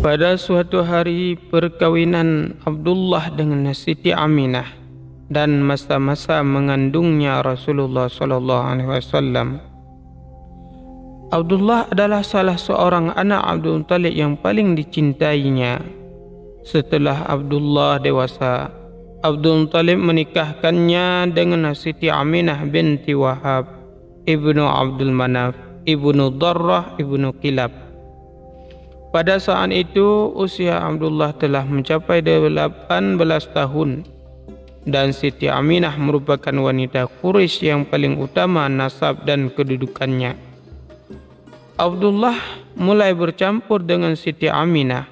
Pada suatu hari perkawinan Abdullah dengan Siti Aminah dan masa-masa mengandungnya Rasulullah SAW, Abdullah adalah salah seorang anak Abdul Muttalib yang paling dicintainya. Setelah Abdullah dewasa, Abdul Muttalib menikahkannya dengan Siti Aminah binti Wahab ibnu Abdul Manaf ibnu Darrah ibnu Kilab. Pada saat itu usia Abdullah telah mencapai 18 tahun dan Siti Aminah merupakan wanita Quraisy yang paling utama nasab dan kedudukannya. Abdullah mulai bercampur dengan Siti Aminah.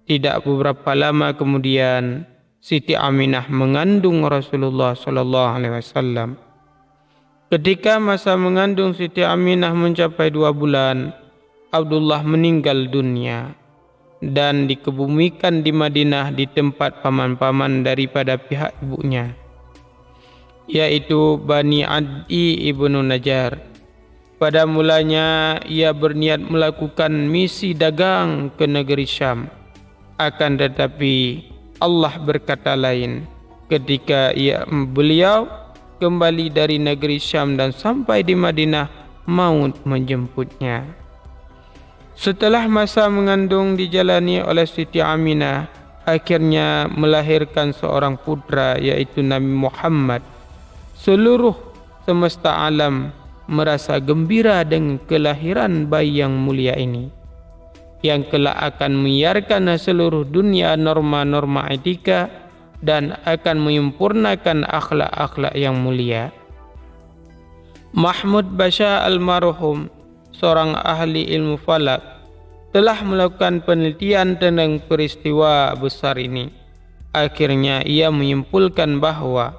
Tidak beberapa lama kemudian Siti Aminah mengandung Rasulullah SAW. Ketika masa mengandung Siti Aminah mencapai 2 bulan, Abdullah meninggal dunia dan dikebumikan di Madinah di tempat paman-paman daripada pihak ibunya, yaitu Bani Adi ibnu Najjar. Pada mulanya ia berniat melakukan misi dagang ke negeri Syam. Akan tetapi Allah berkata lain ketika beliau kembali dari negeri Syam dan sampai di Madinah, maut menjemputnya. Setelah masa mengandung dijalani oleh Siti Aminah, akhirnya melahirkan seorang putra, yaitu Nabi Muhammad. Seluruh semesta alam merasa gembira dengan kelahiran bayi yang mulia ini, yang kelak akan menyiarkan seluruh dunia norma-norma etika dan akan menyempurnakan akhlak-akhlak yang mulia. Mahmud Basha almarhum, seorang ahli ilmu falak, telah melakukan penelitian tentang peristiwa besar ini. Akhirnya ia menyimpulkan bahwa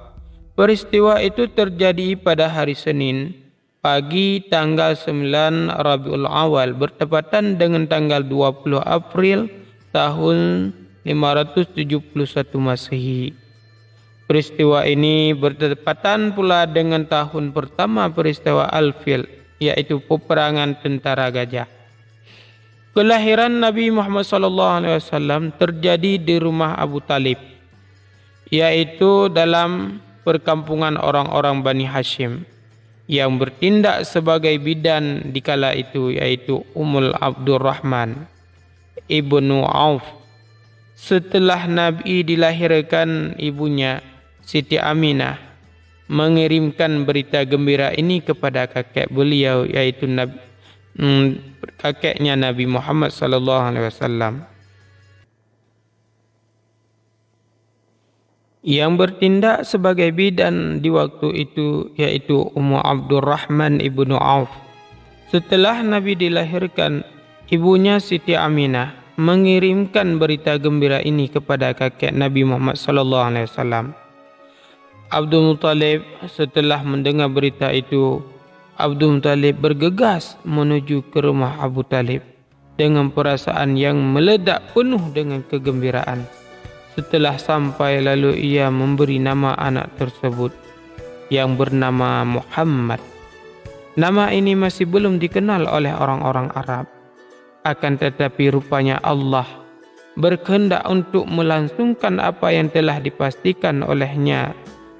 peristiwa itu terjadi pada hari Senin pagi tanggal 9 Rabiul Awal bertepatan dengan tanggal 20 April tahun 571 Masehi. Peristiwa ini bertepatan pula dengan tahun pertama peristiwa Al-Fil, yaitu peperangan tentara gajah. Kelahiran Nabi Muhammad SAW terjadi di rumah Abu Talib, yaitu dalam perkampungan orang-orang Bani Hashim yang bertindak sebagai bidan di kala itu, yaitu Ummul Abdurrahman ibnu Auf. Setelah Nabi dilahirkan, ibunya Siti Aminah mengirimkan berita gembira ini kepada kakek beliau, yaitu kakeknya Nabi Muhammad SAW, yang bertindak sebagai bidan di waktu itu, yaitu Ummu Abdurrahman ibnu Auf. Setelah Nabi dilahirkan, ibunya Siti Aminah mengirimkan berita gembira ini kepada kakek Nabi Muhammad SAW. Abdul Muttalib setelah mendengar berita itu, Abdul Muttalib bergegas menuju ke rumah Abu Talib dengan perasaan yang meledak penuh dengan kegembiraan. Setelah sampai, lalu ia memberi nama anak tersebut yang bernama Muhammad. Nama ini masih belum dikenal oleh orang-orang Arab. Akan tetapi rupanya Allah berkehendak untuk melangsungkan apa yang telah dipastikan olehnya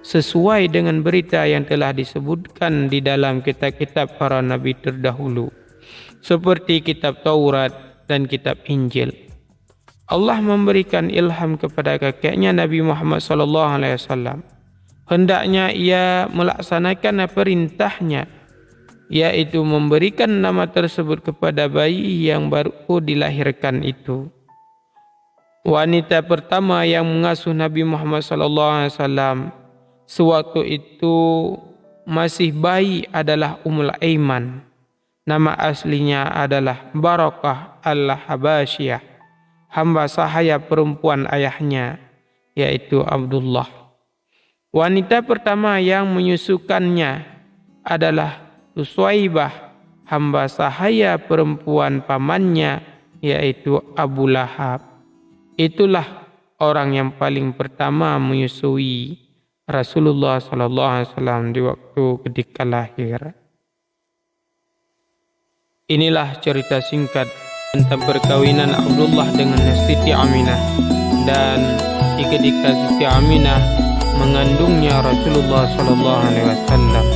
sesuai dengan berita yang telah disebutkan di dalam kitab-kitab para nabi terdahulu, seperti kitab Taurat dan kitab Injil. Allah memberikan ilham kepada kakeknya Nabi Muhammad SAW. Hendaknya ia melaksanakan perintahnya, yaitu memberikan nama tersebut kepada bayi yang baru dilahirkan itu. Wanita pertama yang mengasuh Nabi Muhammad SAW sewaktu itu masih bayi adalah Ummul Aiman. Nama aslinya adalah Barakah al-Habasyah, hamba sahaya perempuan ayahnya, yaitu Abdullah. Wanita pertama yang menyusukannya adalah Suwaibah, hamba sahaya perempuan pamannya, yaitu Abu Lahab. Itulah orang yang paling pertama menyusui Rasulullah SAW di waktu ketika lahir. Inilah cerita singkat tentang perkawinan Abdullah dengan Siti Aminah, dan ketika Siti Aminah mengandungnya Rasulullah Sallallahu Alaihi Wasallam.